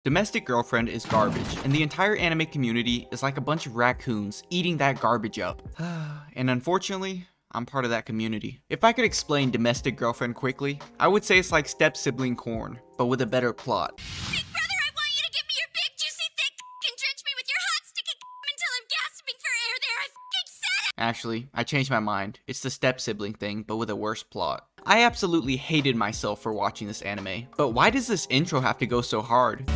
Domestic Girlfriend is garbage, and the entire anime community is like a bunch of raccoons eating that garbage up. And unfortunately, I'm part of that community. If I could explain Domestic Girlfriend quickly, I would say it's like step-sibling corn, but with a better plot. Big brother, I want you to give me your big, juicy, thick and drench me with your hot, sticky until I'm gasping for air there. I f***ing said it! Actually, I changed my mind. It's the step-sibling thing, but with a worse plot. I absolutely hated myself for watching this anime, but why does this intro have to go so hard?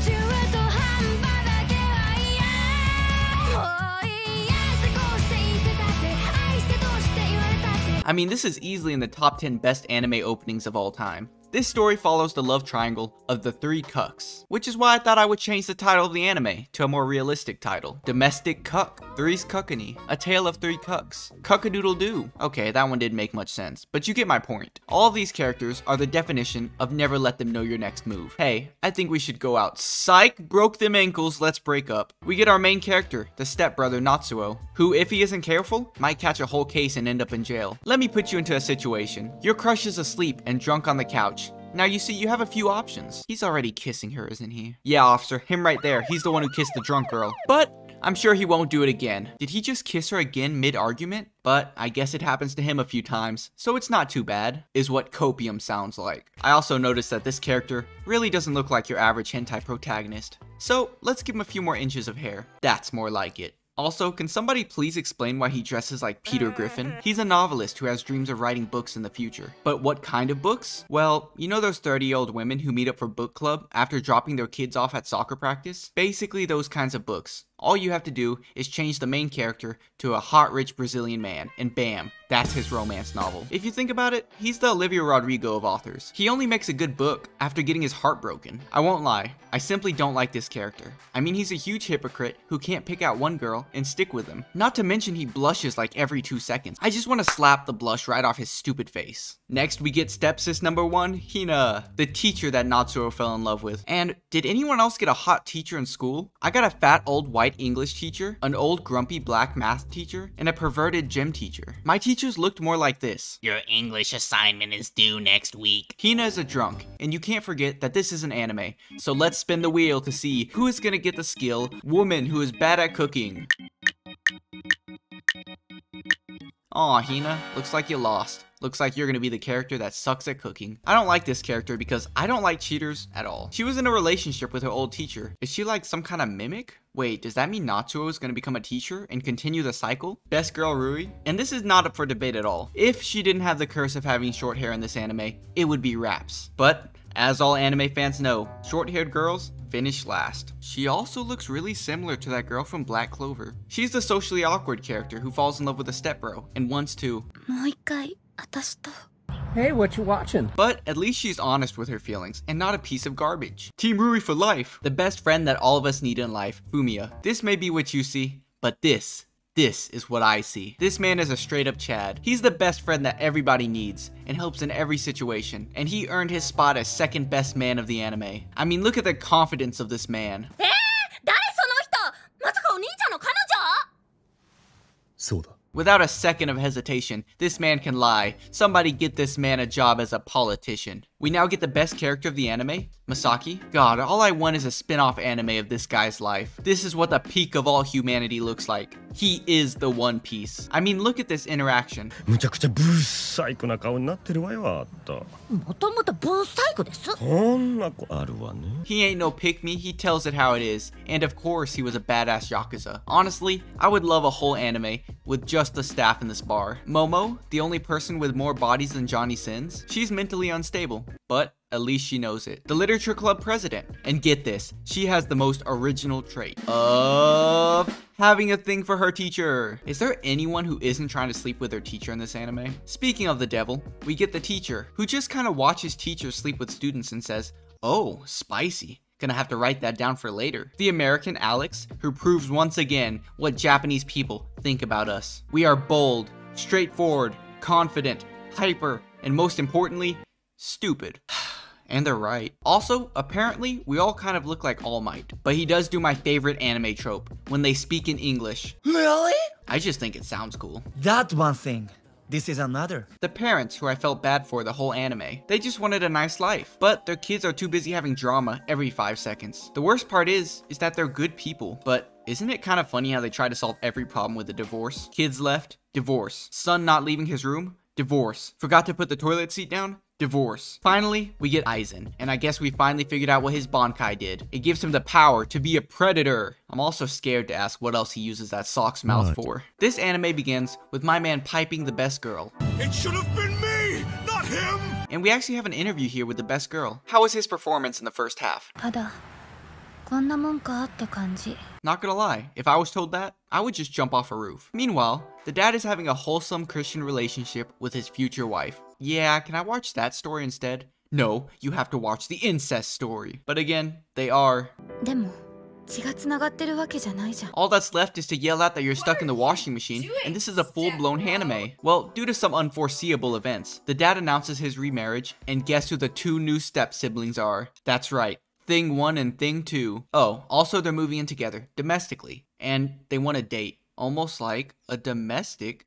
I mean, this is easily in the top 10 best anime openings of all time. This story follows the love triangle of the three cucks, which is why I thought I would change the title of the anime to a more realistic title. Domestic Cuck, Three's Cuckany, A Tale of Three Cucks, Cuckadoodle-Doo. Okay, that one didn't make much sense, but you get my point. All of these characters are the definition of never let them know your next move. Hey, I think we should go out. Psych, broke them ankles, let's break up. We get our main character, the stepbrother Natsuo, who, if he isn't careful, might catch a whole case and end up in jail. Let me put you into a situation. Your crush is asleep and drunk on the couch. Now you see, you have a few options. He's already kissing her, isn't he? Yeah, officer, him right there. He's the one who kissed the drunk girl. But I'm sure he won't do it again. Did he just kiss her again mid-argument? But I guess it happens to him a few times, so it's not too bad, is what copium sounds like. I also noticed that this character really doesn't look like your average hentai protagonist. So let's give him a few more inches of hair. That's more like it. Also, can somebody please explain why he dresses like Peter Griffin? He's a novelist who has dreams of writing books in the future. But what kind of books? Well, you know those 30-year-old women who meet up for book club after dropping their kids off at soccer practice? Basically those kinds of books. All you have to do is change the main character to a hot, rich Brazilian man, and bam, that's his romance novel. If you think about it, he's the Olivia Rodrigo of authors. He only makes a good book after getting his heart broken. I won't lie, I simply don't like this character. I mean, he's a huge hypocrite who can't pick out one girl and stick with him. Not to mention he blushes like every 2 seconds. I just want to slap the blush right off his stupid face. Next, we get stepsis number 1, Hina, the teacher that Natsuo fell in love with. And did anyone else get a hot teacher in school? I got a fat old white English teacher, an old grumpy black math teacher, and a perverted gym teacher. My teachers looked more like this. Your English assignment is due next week. Hina is a drunk, and you can't forget that this is an anime. So let's spin the wheel to see who is gonna get the skill, woman who is bad at cooking. Aw, Hina, looks like you lost. Looks like you're gonna be the character that sucks at cooking. I don't like this character because I don't like cheaters at all. She was in a relationship with her old teacher. Is she like some kind of mimic? Wait, does that mean Natsuo is gonna become a teacher and continue the cycle? Best girl Rui? And this is not up for debate at all. If she didn't have the curse of having short hair in this anime, it would be Raps. But as all anime fans know, short-haired girls finish last. She also looks really similar to that girl from Black Clover. She's the socially awkward character who falls in love with a stepbro and wants to. Hey, what you watching? But at least she's honest with her feelings and not a piece of garbage. Team Rui for life. The best friend that all of us need in life, Fumiya. This may be what you see, but this is what I see. This man is a straight up Chad. He's the best friend that everybody needs and helps in every situation. And he earned his spot as second best man of the anime. I mean, look at the confidence of this man. Without a second of hesitation, this man can lie. Somebody get this man a job as a politician. We now get the best character of the anime, Masaki. God, all I want is a spin-off anime of this guy's life. This is what the peak of all humanity looks like. He is the One Piece. I mean, look at this interaction. He ain't no pick-me, he tells it how it is. And of course, he was a badass Yakuza. Honestly, I would love a whole anime with just the staff in this bar. Momo, the only person with more bodies than Johnny Sins, she's mentally unstable, but at least she knows it. The literature club president. And get this, she has the most original trait of having a thing for her teacher. Is there anyone who isn't trying to sleep with their teacher in this anime? Speaking of the devil, we get the teacher, who just kind of watches teachers sleep with students and says, oh, spicy. Gonna have to write that down for later. The American Alex, who proves once again what Japanese people think about us. We are bold, straightforward, confident, hyper, and most importantly, stupid. And they're right. Also, apparently, we all kind of look like All Might. But he does do my favorite anime trope, when they speak in English. Really? I just think it sounds cool. That one thing this is another. The parents, who I felt bad for the whole anime, they just wanted a nice life, but their kids are too busy having drama every 5 seconds. The worst part is that they're good people, but isn't it kind of funny how they try to solve every problem with a divorce? Kids left, divorce. Son not leaving his room, divorce. Forgot to put the toilet seat down, divorce. Finally, we get Aizen, and I guess we finally figured out what his Bankai did. It gives him the power to be a predator. I'm also scared to ask what else he uses that sock's mouth for. This anime begins with my man piping the best girl. It should have been me, not him! And we actually have an interview here with the best girl. How was his performance in the first half? Not gonna lie, if I was told that, I would just jump off a roof. Meanwhile, the dad is having a wholesome Christian relationship with his future wife. Yeah, can I watch that story instead? No, you have to watch the incest story. But again, they are. All that's left is to yell out that you're stuck in the washing machine, and this is a full-blown anime. Well, due to some unforeseeable events, the dad announces his remarriage, and guess who the 2 new step-siblings are? That's right. Thing 1 and Thing 2. Oh, also they're moving in together, domestically. And they want a date. Almost like a domestic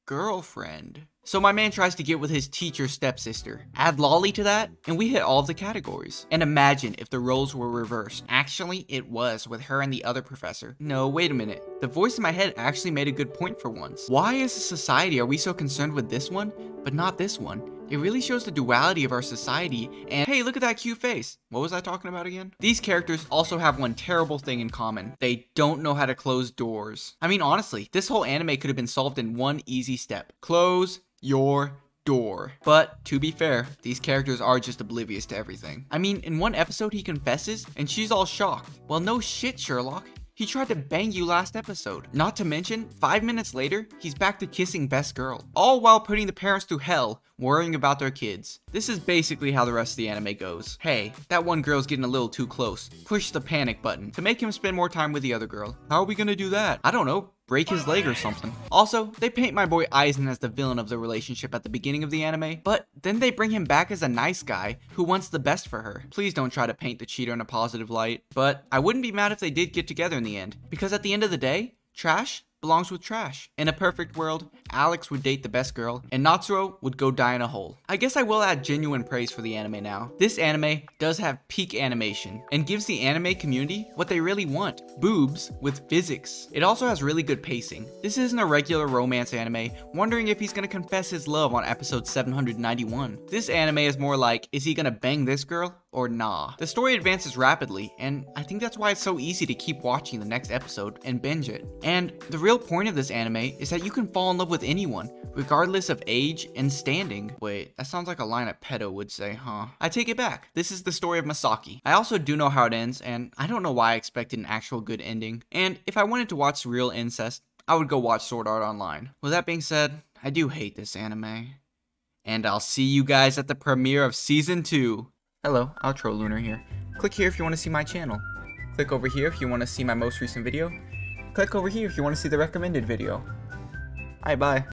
girlfriend. So my man tries to get with his teacher's stepsister. Add Lolly to that, and we hit all of the categories. And imagine if the roles were reversed. Actually, it was, with her and the other professor. No, wait a minute. The voice in my head actually made a good point for once. Why as a society are we so concerned with this one, but not this one? It really shows the duality of our society, and hey, look at that cute face. What was I talking about again? These characters also have one terrible thing in common. They don't know how to close doors. I mean, honestly, this whole anime could have been solved in one easy step. Close your door. But to be fair, these characters are just oblivious to everything. I mean, in one episode he confesses, and she's all shocked. Well, no shit, Sherlock. He tried to bang you last episode. Not to mention, 5 minutes later, he's back to kissing best girl. All while putting the parents through hell, worrying about their kids. This is basically how the rest of the anime goes. Hey, that one girl's getting a little too close. Push the panic button to make him spend more time with the other girl. How are we gonna do that? I don't know. Break his leg or something. Also, they paint my boy Aizen as the villain of the relationship at the beginning of the anime, but then they bring him back as a nice guy who wants the best for her. Please don't try to paint the cheater in a positive light, but I wouldn't be mad if they did get together in the end, because at the end of the day, trash belongs with trash. In a perfect world, Alex would date the best girl, and Natsuo would go die in a hole. I guess I will add genuine praise for the anime now. This anime does have peak animation, and gives the anime community what they really want. Boobs with physics. It also has really good pacing. This isn't a regular romance anime, wondering if he's gonna confess his love on episode 791. This anime is more like, is he gonna bang this girl? Or nah. The story advances rapidly, and I think that's why it's so easy to keep watching the next episode and binge it. And the real point of this anime is that you can fall in love with anyone, regardless of age and standing. Wait, that sounds like a line a pedo would say, huh? I take it back. This is the story of Masaki. I also do know how it ends, and I don't know why I expected an actual good ending. And if I wanted to watch real incest, I would go watch Sword Art Online. With that being said, I do hate this anime. And I'll see you guys at the premiere of Season 2. Hello, Outro Lunar here. Click here if you want to see my channel. Click over here if you want to see my most recent video. Click over here if you want to see the recommended video. Alright, bye.